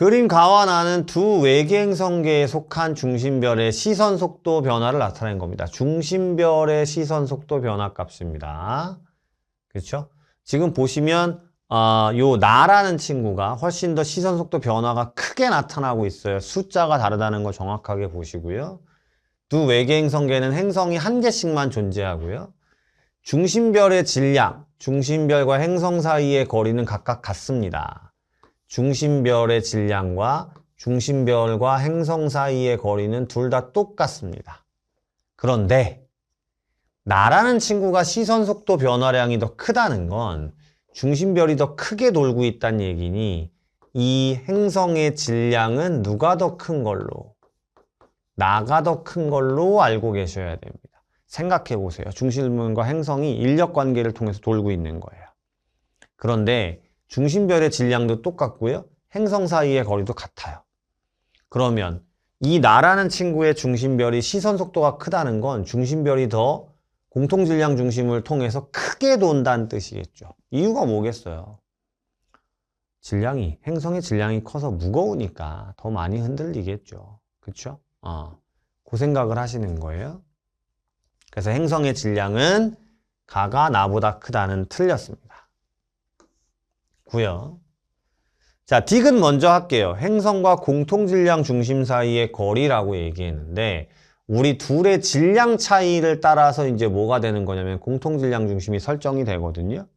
그림 가와 나는 두 외계 행성계에 속한 중심별의 시선 속도 변화를 나타낸 겁니다. 중심별의 시선 속도 변화 값입니다. 그렇죠? 지금 보시면 요 나라는 친구가 훨씬 더 시선 속도 변화가 크게 나타나고 있어요. 숫자가 다르다는 거 정확하게 보시고요. 두 외계 행성계는 행성이 한 개씩만 존재하고요. 중심별의 질량, 중심별과 행성 사이의 거리는 각각 같습니다. 중심별의 질량과 중심별과 행성 사이의 거리는 둘 다 똑같습니다. 그런데 나라는 친구가 시선 속도 변화량이 더 크다는 건 중심별이 더 크게 돌고 있다는 얘기니 이 행성의 질량은 누가 더 큰 걸로? 나가 더 큰 걸로 알고 계셔야 됩니다. 생각해 보세요. 중심별과 행성이 인력 관계를 통해서 돌고 있는 거예요. 그런데 중심별의 질량도 똑같고요. 행성 사이의 거리도 같아요. 그러면 이 나라는 친구의 중심별이 시선 속도가 크다는 건 중심별이 더 공통질량 중심을 통해서 크게 돈다는 뜻이겠죠. 이유가 뭐겠어요? 행성의 질량이 커서 무거우니까 더 많이 흔들리겠죠. 그쵸? 그 생각을 하시는 거예요. 그래서 행성의 질량은 가가 나보다 크다는 틀렸습니다. 고요. 자, 딕은 먼저 할게요. 행성과 공통질량 중심 사이의 거리라고 얘기했는데 우리 둘의 질량 차이를 따라서 이제 뭐가 되는 거냐면 공통질량 중심이 설정이 되거든요.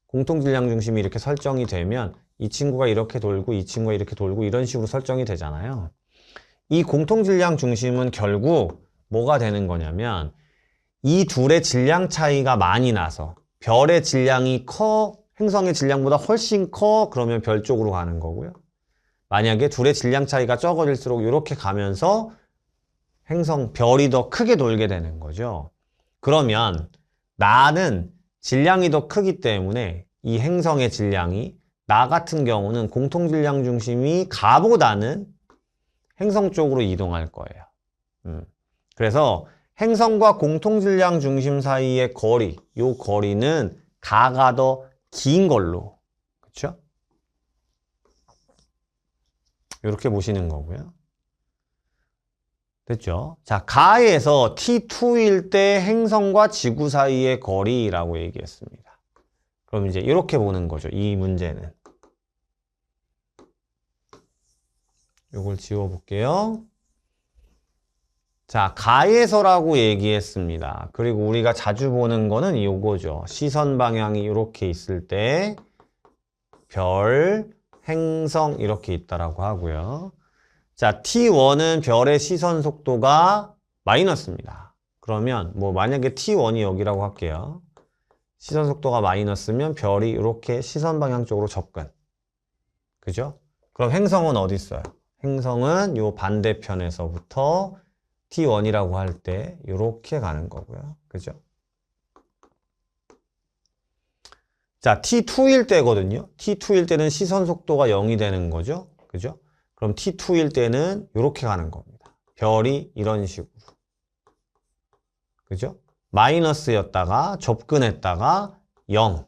공통질량 중심이 이렇게 설정이 되면 이 친구가 이렇게 돌고 이 친구가 이렇게 돌고 이런 식으로 설정이 되잖아요. 이 공통질량 중심은 결국 뭐가 되는 거냐면 이 둘의 질량 차이가 많이 나서 별의 질량이 커 행성의 질량보다 훨씬 커 그러면 별 쪽으로 가는 거고요. 만약에 둘의 질량 차이가 적어질수록 이렇게 가면서 별이 더 크게 돌게 되는 거죠. 그러면 나는 질량이 더 크기 때문에 이 행성의 질량이 나 같은 경우는 공통질량 중심이 가보다는 행성 쪽으로 이동할 거예요. 그래서 행성과 공통질량 중심 사이의 거리, 요 거리는 가가 더 긴 걸로, 그렇죠? 이렇게 보시는 거고요. 됐죠? 자, 가에서 T2일 때 행성과 지구 사이의 거리라고 얘기했습니다. 그럼 이제 이렇게 보는 거죠. 이 문제는. 이걸 지워볼게요. 자, 가에서라고 얘기했습니다. 그리고 우리가 자주 보는 거는 이거죠. 시선 방향이 이렇게 있을 때 별, 행성 이렇게 있다라고 하고요. 자, T1은 별의 시선 속도가 마이너스입니다. 그러면 뭐 만약에 T1이 여기라고 할게요. 시선 속도가 마이너스면 별이 이렇게 시선 방향 쪽으로 접근. 그죠? 그럼 행성은 어디 있어요? 행성은 요 반대편에서부터 T1이라고 할 때 이렇게 가는 거고요. 그죠? 자, T2일 때거든요. T2일 때는 시선 속도가 0이 되는 거죠. 그죠? 그럼 T2일 때는 이렇게 가는 겁니다. 별이 이런 식으로. 그죠? 마이너스였다가 접근했다가 0.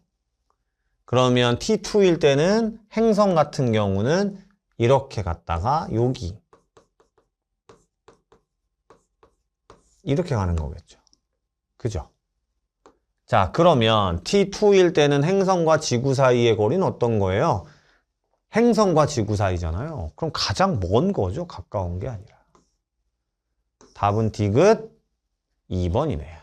그러면 T2일 때는 행성 같은 경우는 이렇게 갔다가 여기. 이렇게 가는 거겠죠. 그죠? 자, 그러면 T2일 때는 행성과 지구 사이의 거리는 어떤 거예요? 행성과 지구 사이잖아요. 그럼 가장 먼 거죠. 가까운 게 아니라. 답은 디귿 2번이네요.